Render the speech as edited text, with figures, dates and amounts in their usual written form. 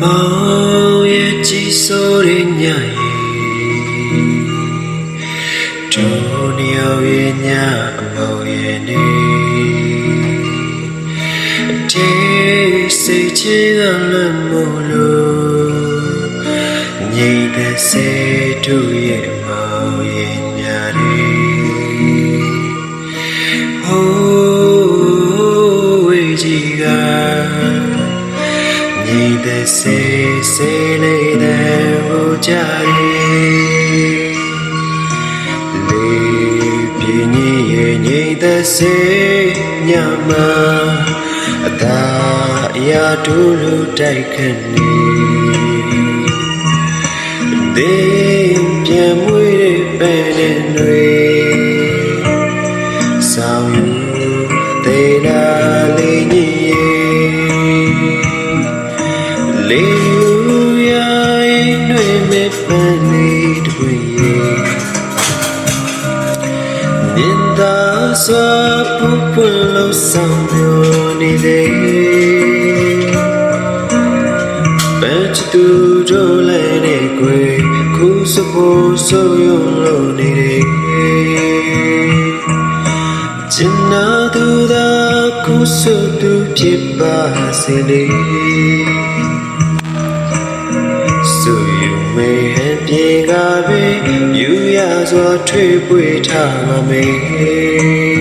မောင်ရဲ့ကြည်စိုးတဲ့ညရဲ့တို့နှစ်ယောက်ရဲ့ညအမောင်ရဲ့နေတေးစိတ်ချမ်းသာလို့မို့လို့ငြိမ်သက်စေတို့ရဲ့မောင်ရဲ့ညလေးဟိုးဝေးကြီးကငြိမ်သက်စေစေလေးတဲ့ဟိုကြရဲ့လေးပြင်းရဲ့ငြိမ်သက်စေညမှာအသာအရာတို့လိုတိုက်ခတ်နေဒေးပြန်မွေးတဲ့ပဲနဲ့တွေဆောင်ယူသေးတာလေးညလေးလူရရင်တွေမဲ့ပန်းလေးတပွေမြင်သာစွာပူပွင့်လို့ဆောင်မျိုးနေလေပန်းချတူတို့လည်းနေကွယ်ခုစဖို့ဆိုရုံလို့နေလေကျင်နာသူသာခုဆိုသူဖြစ်ပါစေလေဆိုယူမေဟန်ပြေကပဲယူရစွာထွေးပွေထားပါမေ